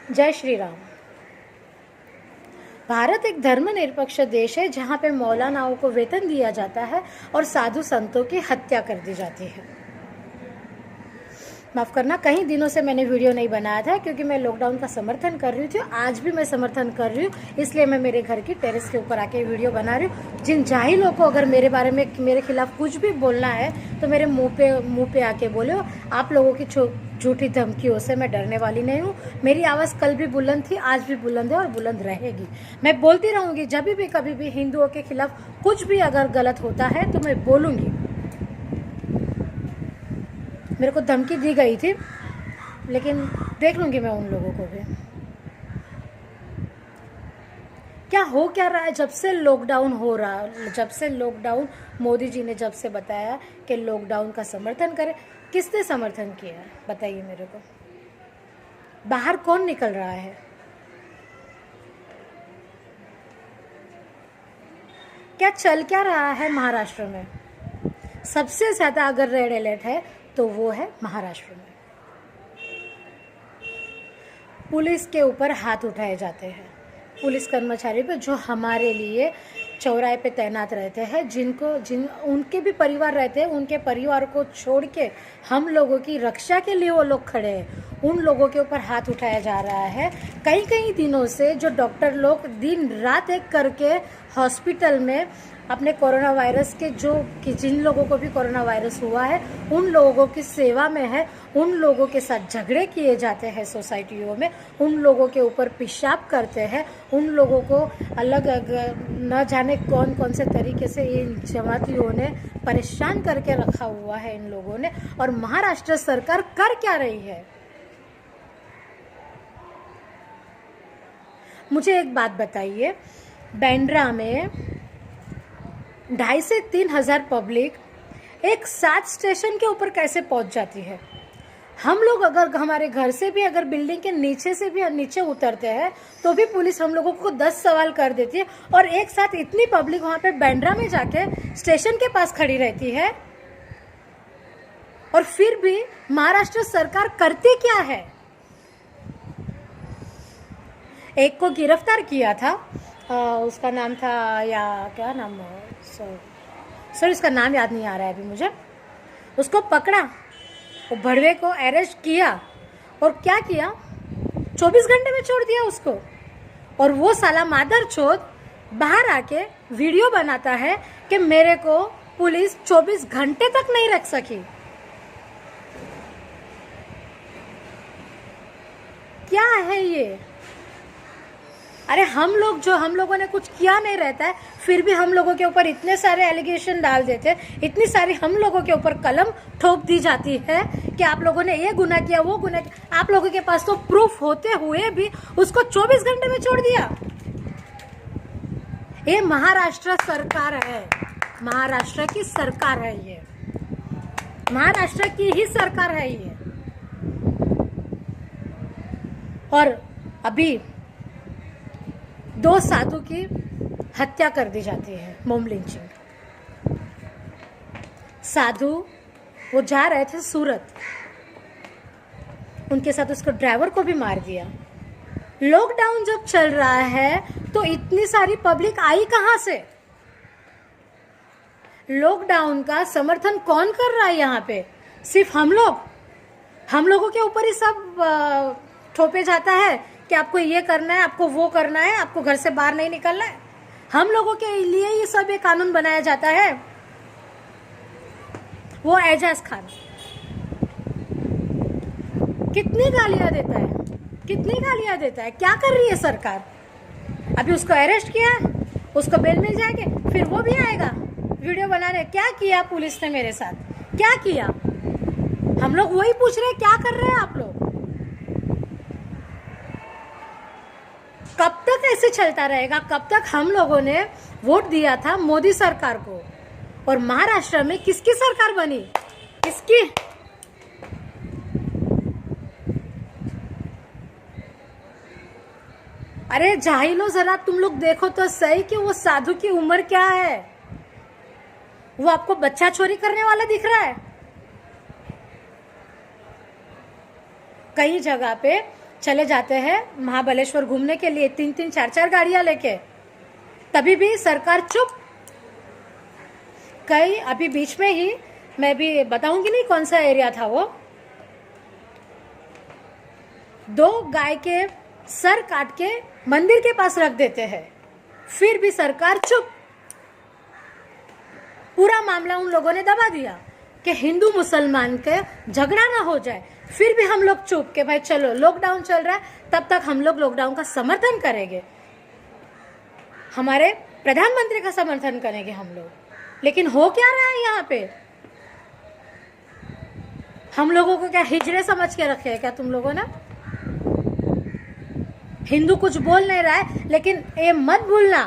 जय श्री राम। भारत एक धर्मनिरपेक्ष देश है जहाँ पे मौलानाओं को वेतन दिया जाता है और साधु संतों की हत्या कर दी जाती है। माफ़ करना, कई दिनों से मैंने वीडियो नहीं बनाया था क्योंकि मैं लॉकडाउन का समर्थन कर रही थी। आज भी मैं समर्थन कर रही हूँ, इसलिए मैं मेरे घर की टेरेस के ऊपर आके वीडियो बना रही हूँ। जिन जाहिलों को अगर मेरे बारे में, मेरे खिलाफ कुछ भी बोलना है तो मेरे मुंह पे आके बोलो। आप लोगों की झूठी धमकियों से मैं डरने वाली नहीं हूँ। मेरी आवाज़ कल भी बुलंद थी, आज भी बुलंद है और बुलंद रहेगी। मैं बोलती रहूँगी। जब भी कभी भी हिंदुओं के खिलाफ कुछ भी अगर गलत होता है तो मैं बोलूँगी। मेरे को धमकी दी गई थी, लेकिन देख लूँगी मैं उन लोगों को भी। क्या रहा है जब से लॉकडाउन हो रहा, जब से लॉकडाउन मोदी जी ने जब से बताया कि लॉकडाउन का समर्थन करें, किसने समर्थन किया है बताइए मेरे को। बाहर कौन निकल रहा है? क्या रहा है महाराष्ट्र में? सबसे ज़्यादा अगर रेड अलर्ट है तो वो है महाराष्ट्र में। पुलिस के ऊपर हाथ उठाए जाते हैं, पुलिस कर्मचारी पे जो हमारे लिए चौराहे पे तैनात रहते हैं, उनके भी परिवार रहते हैं, उनके परिवार को छोड़ के हम लोगों की रक्षा के लिए वो लोग खड़े हैं। उन लोगों के ऊपर हाथ उठाया जा रहा है। कई दिनों से जो डॉक्टर लोग दिन रात एक करके हॉस्पिटल में अपने कोरोना वायरस के जिन लोगों को भी कोरोना वायरस हुआ है उन लोगों की सेवा में है, उन लोगों के साथ झगड़े किए जाते हैं सोसाइटियों में, उन लोगों के ऊपर पेशाब करते हैं, उन लोगों को अलग न जाने कौन से तरीके से इन जमातियों ने परेशान करके रखा हुआ है इन लोगों ने। और महाराष्ट्र सरकार कर क्या रही है? मुझे एक बात बताइए, बांद्रा में 2,500 से 3,000 पब्लिक एक 7 स्टेशन के ऊपर कैसे पहुंच जाती है? हम लोग अगर हमारे घर से भी अगर बिल्डिंग के नीचे से भी नीचे उतरते हैं तो भी पुलिस हम लोगों को 10 सवाल कर देती है, और एक साथ इतनी पब्लिक वहां पे बांद्रा में जाके स्टेशन के पास खड़ी रहती है। और फिर भी महाराष्ट्र सरकार करती क्या है? एक को गिरफ्तार किया था, उसका नाम था, या क्या नाम, सर इसका नाम याद नहीं आ रहा है अभी मुझे। उसको पकड़ा, वो भड़वे को अरेस्ट किया और क्या किया, 24 घंटे में छोड़ दिया उसको। और वो साला मादरचोद बाहर आके वीडियो बनाता है कि मेरे को पुलिस 24 घंटे तक नहीं रख सकी। क्या है ये? अरे हम लोगों ने कुछ किया नहीं रहता है, फिर भी हम लोगों के ऊपर इतने सारे एलिगेशन डाल देते हैं, इतनी सारी हम लोगों के ऊपर कलम ठोक दी जाती है कि आप लोगों ने ये गुनाह किया, वो गुनाह किया। आप लोगों के पास तो प्रूफ होते हुए भी उसको 24 घंटे में छोड़ दिया। ये महाराष्ट्र सरकार है, महाराष्ट्र की सरकार है, ये महाराष्ट्र की ही सरकार है ये। और अभी 2 साधु की हत्या कर दी जाती है, मोम लिंचिंग। साधु वो जा रहे थे सूरत, उनके साथ उसको ड्राइवर को भी मार दिया। लॉकडाउन जब चल रहा है तो इतनी सारी पब्लिक आई कहां से? लॉकडाउन का समर्थन कौन कर रहा है यहाँ पे? सिर्फ हम लोगों के ऊपर ही सब थोपे जाता है कि आपको ये करना है, आपको वो करना है, आपको घर से बाहर नहीं निकलना है। हम लोगों के लिए ये सब एक कानून बनाया जाता है। वो एजाज खान कितनी गालियां देता है, क्या कर रही है सरकार? अभी उसको अरेस्ट किया, उसको बेल मिल जाएगी, फिर वो भी आएगा वीडियो बनाने। क्या किया पुलिस ने मेरे साथ, क्या किया? हम लोग वही पूछ रहे हैं, क्या कर रहे हैं आप लोग? कब तक ऐसे चलता रहेगा? कब तक? हम लोगों ने वोट दिया था मोदी सरकार को, और महाराष्ट्र में किसकी सरकार बनी? किसकी? अरे जाहिलो, जरा तुम लोग देखो तो सही कि वो साधु की उम्र क्या है। वो आपको बच्चा चोरी करने वाला दिख रहा है? कई जगह पे चले जाते हैं महाबलेश्वर घूमने के लिए 3-3 4-4 गाड़ियां लेके, तभी भी सरकार चुप। कई अभी बीच में ही, मैं भी बताऊंगी नहीं कौन सा एरिया था वो, 2 गाय के सर काट के मंदिर के पास रख देते हैं, फिर भी सरकार चुप। पूरा मामला उन लोगों ने दबा दिया कि हिंदू मुसलमान के झगड़ा ना हो जाए, फिर भी हम लोग चुप के भाई चलो लॉकडाउन चल रहा है, तब तक हम लोग लॉकडाउन का समर्थन करेंगे, हमारे प्रधानमंत्री का समर्थन करेंगे हम लोग। लेकिन हो क्या रहा है यहाँ पे? हम लोगों को क्या हिजड़े समझ के रखे है क्या तुम लोगों ने? हिंदू कुछ बोल नहीं रहा है, लेकिन ये मत भूलना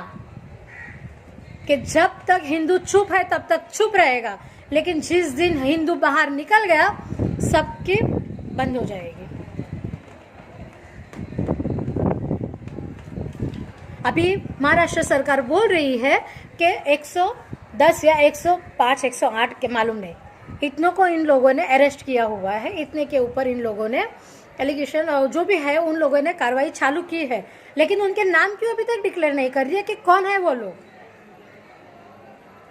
कि जब तक हिंदू चुप है तब तक चुप रहेगा, लेकिन जिस दिन हिंदू बाहर निकल गया सबकी बंद हो जाएगी। अभी महाराष्ट्र सरकार बोल रही है कि 110 या 105 108 के मालूम नहीं, इतनों को इन लोगों ने अरेस्ट किया हुआ है, इतने के ऊपर इन लोगों ने एलिगेशन जो भी है उन लोगों ने कार्रवाई चालू की है, लेकिन उनके नाम क्यों अभी तक डिक्लेयर नहीं कर दिया कि कौन है वो लोग,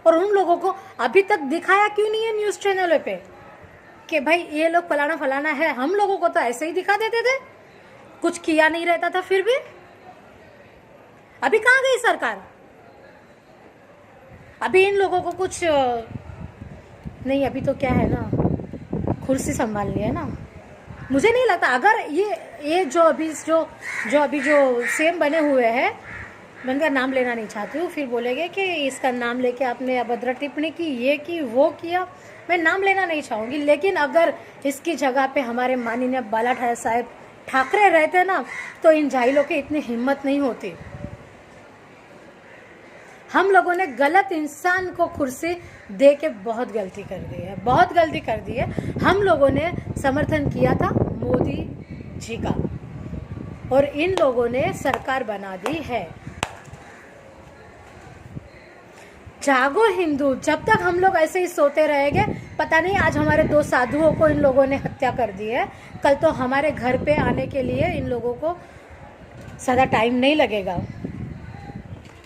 और उन लोगों को अभी तक दिखाया क्यों नहीं है न्यूज चैनल पे कि भाई ये लोग फलाना फलाना है। हम लोगों को तो ऐसे ही दिखा देते थे, कुछ किया नहीं रहता था। फिर भी अभी कहाँ गई सरकार? अभी इन लोगों को कुछ नहीं, अभी तो क्या है ना, कुर्सी संभालनी है ना। मुझे नहीं लगता अगर ये जो अभी जो सीएम बने हुए हैं, मैं इनका नाम लेना नहीं चाहती हूँ, फिर बोलेंगे कि इसका नाम लेके आपने अभद्र टिप्पणी की, ये की वो किया, मैं नाम लेना नहीं चाहूँगी। लेकिन अगर इसकी जगह पे हमारे माननीय बाला साहेब ठाकरे रहते ना, तो इन जाहिलों की इतनी हिम्मत नहीं होती। हम लोगों ने गलत इंसान को कुर्सी दे के बहुत गलती कर दी है, बहुत गलती कर दी है। हम लोगों ने समर्थन किया था मोदी जी का, और इन लोगों ने सरकार बना दी है। जागो हिंदू, जब तक हम लोग ऐसे ही सोते रहेंगे, पता नहीं आज हमारे 2 साधुओं को इन लोगों ने हत्या कर दी है, कल तो हमारे घर पे आने के लिए इन लोगों को ज़्यादा टाइम नहीं लगेगा।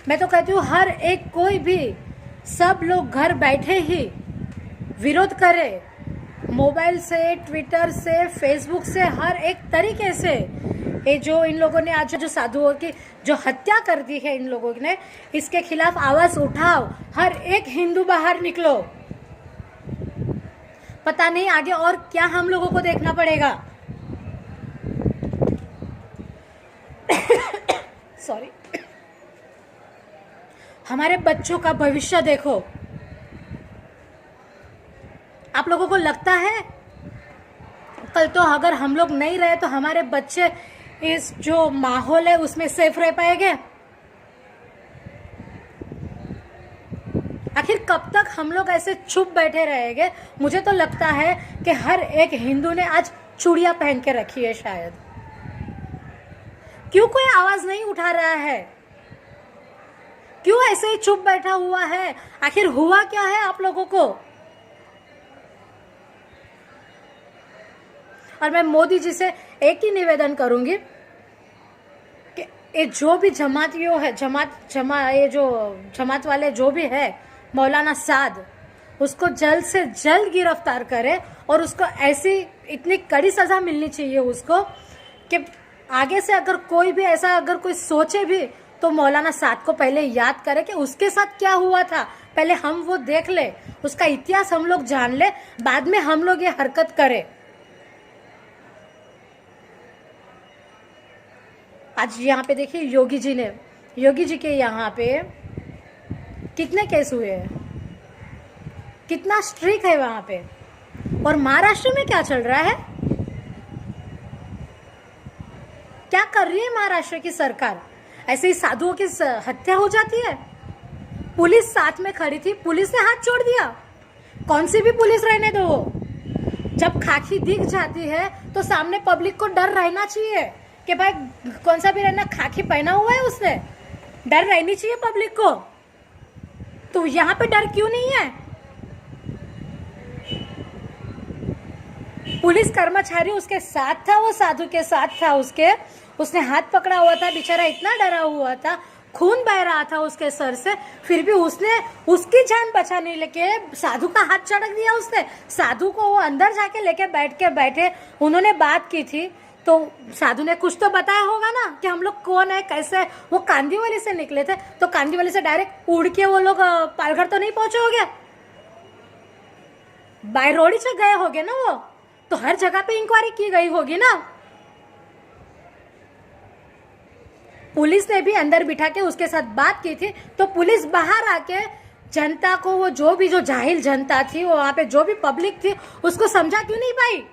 मैं तो कहती हूँ हर एक कोई भी, सब लोग घर बैठे ही विरोध करे, मोबाइल से, ट्विटर से, फेसबुक से, हर एक तरीके से। ये जो इन लोगों ने आज जो साधुओं की जो हत्या कर दी है इन लोगों ने, इसके खिलाफ आवाज उठाओ, हर एक हिंदू बाहर निकलो। पता नहीं आगे और क्या हम लोगों को देखना पड़ेगा। सॉरी। हमारे बच्चों का भविष्य देखो। आप लोगों को लगता है कल तो अगर हम लोग नहीं रहे तो हमारे बच्चे इस जो माहौल है उसमें सेफ रह पाएंगे? आखिर कब तक हम लोग ऐसे चुप बैठे रहेंगे? मुझे तो लगता है कि हर एक हिंदू ने आज चूड़ियां पहन के रखी है शायद। क्यों कोई आवाज नहीं उठा रहा है? क्यों ऐसे ही चुप बैठा हुआ है? आखिर हुआ क्या है आप लोगों को? और मैं मोदी जी से एक ही निवेदन करूंगी कि ये जो भी जमातियों है, ये जो जमात वाले जो भी है, मौलाना साद, उसको जल्द से जल्द गिरफ्तार करे और उसको ऐसी इतनी कड़ी सजा मिलनी चाहिए उसको कि आगे से अगर कोई भी ऐसा अगर कोई सोचे भी तो मौलाना साद को पहले याद करे कि उसके साथ क्या हुआ था, पहले हम वो देख ले, उसका इतिहास हम लोग जान ले, बाद में हम लोग ये हरकत करें। आज यहाँ पे देखिए योगी जी के यहाँ पे कितने केस हुए हैं, कितना स्ट्रिक्ट है वहां पे। और महाराष्ट्र में क्या चल रहा है, क्या कर रही है महाराष्ट्र की सरकार? ऐसे ही साधुओं की हत्या हो जाती है। पुलिस साथ में खड़ी थी, पुलिस ने हाथ छोड़ दिया। कौन सी भी पुलिस रहने दो, जब खाकी दिख जाती है तो सामने पब्लिक को डर रहना चाहिए कि भाई कौन सा भी रहना, खाकी पहना हुआ है उसने, डर रहनी चाहिए पब्लिक को। तो यहाँ पे डर क्यों नहीं है? पुलिस कर्मचारी उसके साथ था, वो साधु के साथ था उसने हाथ पकड़ा हुआ था, बेचारा इतना डरा हुआ था, खून बह रहा था उसके सर से, फिर भी उसने उसकी जान बचाने लेके साधु का हाथ चढ़क दिया उसने। साधु को वो अंदर जाके लेके बैठे उन्होंने बात की थी, तो साधु ने कुछ तो बताया होगा ना कि हम लोग कौन है कैसे। वो कांदीवली से निकले थे, तो कांदीवली से डायरेक्ट उड़ के वो लोग पालघर तो नहीं पहुंचे होंगे, बाय रोड ही से गए होंगे ना वो, तो हर जगह पे इंक्वायरी की गई होगी ना। पुलिस ने भी अंदर बिठा के उसके साथ बात की थी, तो पुलिस बाहर आके जनता को, वो जो जाहिल जनता थी, वो वहां पे जो भी पब्लिक थी, उसको समझा क्यों नहीं पाई?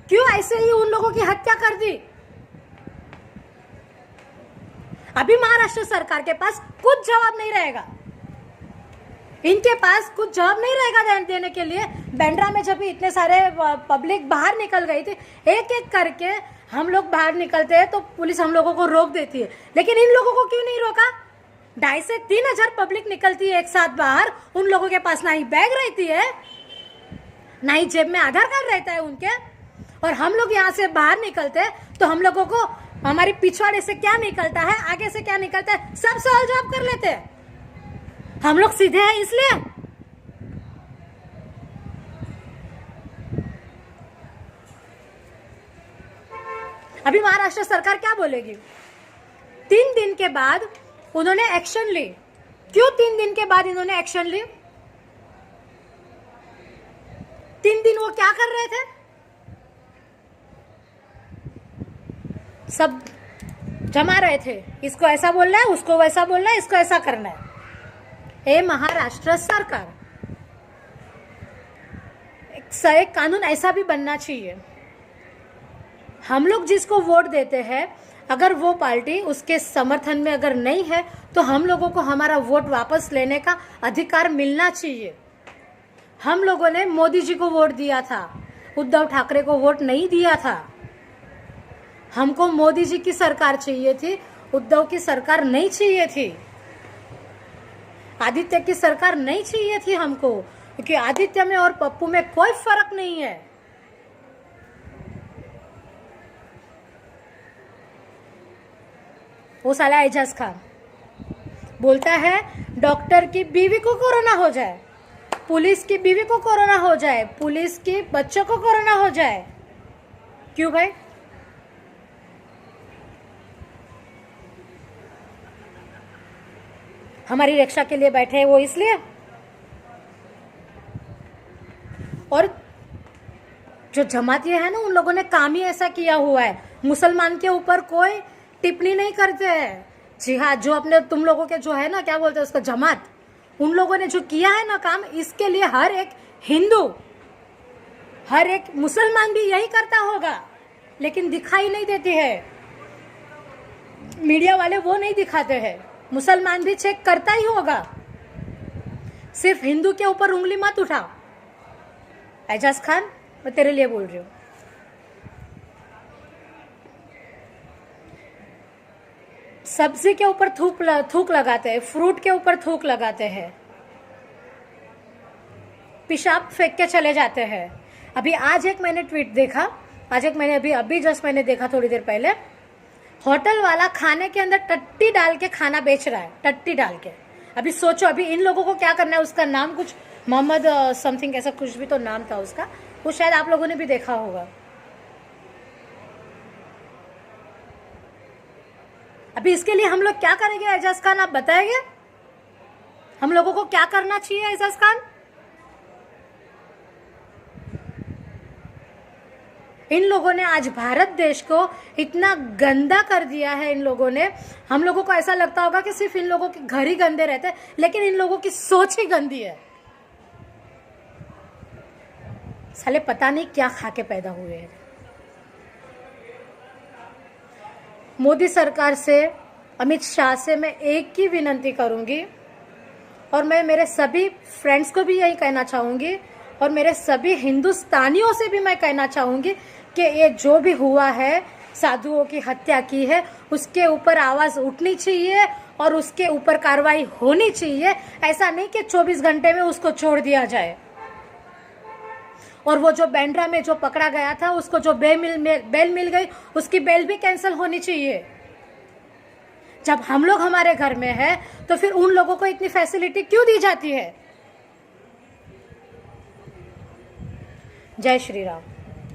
क्यों ऐसे ही उन लोगों की हत्या कर दी? अभी महाराष्ट्र सरकार के पास कुछ जवाब नहीं रहेगा, इनके पास कुछ जवाब नहीं रहेगा देने के लिए। बैंड्रा में जब भी इतने सारे पब्लिक बाहर निकल गई थी, एक एक करके हम लोग बाहर निकलते हैं तो पुलिस हम लोगों को रोक देती है, लेकिन इन लोगों को क्यों नहीं रोका? 2,500 से 3,000 पब्लिक निकलती है एक साथ बाहर, उन लोगों के पास ना ही बैग रहती है, ना ही जेब में आधार कार्ड रहता है उनके, और हम लोग यहाँ से बाहर निकलते हैं तो हम लोगों को हमारी पिछवाड़े से क्या निकलता है, आगे से क्या निकलता है, सब सवाल जवाब कर लेते हैं। हम लोग सीधे हैं इसलिए। अभी महाराष्ट्र सरकार क्या बोलेगी? 3 दिन के बाद उन्होंने एक्शन ली। क्यों 3 दिन के बाद इन्होंने एक्शन ली? 3 दिन वो क्या कर रहे थे? सब जमा रहे थे, इसको ऐसा बोलना है, उसको वैसा बोलना है, इसको ऐसा करना है। ए महाराष्ट्र सरकार, एक कानून ऐसा भी बनना चाहिए, हम लोग जिसको वोट देते हैं, अगर वो पार्टी उसके समर्थन में अगर नहीं है, तो हम लोगों को हमारा वोट वापस लेने का अधिकार मिलना चाहिए। हम लोगों ने मोदी जी को वोट दिया था, उद्धव ठाकरे को वोट नहीं दिया था। हमको मोदी जी की सरकार चाहिए थी, उद्धव की सरकार नहीं चाहिए थी, आदित्य की सरकार नहीं चाहिए थी हमको, क्योंकि आदित्य में और पप्पू में कोई फर्क नहीं है। वो साला एजाज खान बोलता है डॉक्टर की बीवी को कोरोना हो जाए, पुलिस की बीवी को कोरोना हो जाए, पुलिस के बच्चों को कोरोना हो जाए। क्यों भाई? हमारी रक्षा के लिए बैठे हैं वो इसलिए। और जो जमाती है ना, उन लोगों ने काम ही ऐसा किया हुआ है, मुसलमान के ऊपर कोई टिप्पणी नहीं करते हैं। जी हाँ, जो अपने तुम लोगों के जो है ना, क्या बोलते हैं उसको, जमात, उन लोगों ने जो किया है ना काम, इसके लिए हर एक हिंदू, हर एक मुसलमान भी यही करता होगा, लेकिन दिखाई नहीं देती है। मीडिया वाले वो नहीं दिखाते हैं। मुसलमान भी चेक करता ही होगा, सिर्फ हिंदू के ऊपर उंगली मत उठा। एजाज खान, मैं तेरे लिए बोल रही हूँ। सब्जी के ऊपर थूक लगाते हैं, फ्रूट के ऊपर थूक लगाते हैं, पेशाब फेंक के चले जाते हैं। अभी आज एक मैंने ट्वीट देखा, अभी जस्ट मैंने देखा थोड़ी देर पहले, होटल वाला खाने के अंदर टट्टी डाल के खाना बेच रहा है, टट्टी डाल के। अभी सोचो, अभी इन लोगों को क्या करना है, उसका नाम कुछ मोहम्मद समथिंग ऐसा कुछ भी तो नाम था उसका, वो शायद आप लोगों ने भी देखा होगा। अभी इसके लिए हम लोग क्या करेंगे एजाज खान, आप बताएंगे हम लोगों को क्या करना चाहिए एजाज खान? इन लोगों ने आज भारत देश को इतना गंदा कर दिया है। इन लोगों ने, हम लोगों को ऐसा लगता होगा कि सिर्फ इन लोगों के घर ही गंदे रहते हैं, लेकिन इन लोगों की सोच ही गंदी है। साले पता नहीं क्या खा के पैदा हुए हैं। मोदी सरकार से, अमित शाह से मैं एक ही विनती करूंगी, और मैं मेरे सभी फ्रेंड्स को भी यही कहना चाहूंगी, और मेरे सभी हिंदुस्तानियों से भी मैं कहना चाहूंगी कि ये जो भी हुआ है, साधुओं की हत्या की है, उसके ऊपर आवाज उठनी चाहिए और उसके ऊपर कार्रवाई होनी चाहिए। ऐसा नहीं कि 24 घंटे में उसको छोड़ दिया जाए। और वो जो बैंड्रा में जो पकड़ा गया था उसको जो बेल मिल गई, उसकी बेल भी कैंसिल होनी चाहिए। जब हम लोग हमारे घर में है तो फिर उन लोगों को इतनी फैसिलिटी क्यों दी जाती है? जय श्री राम।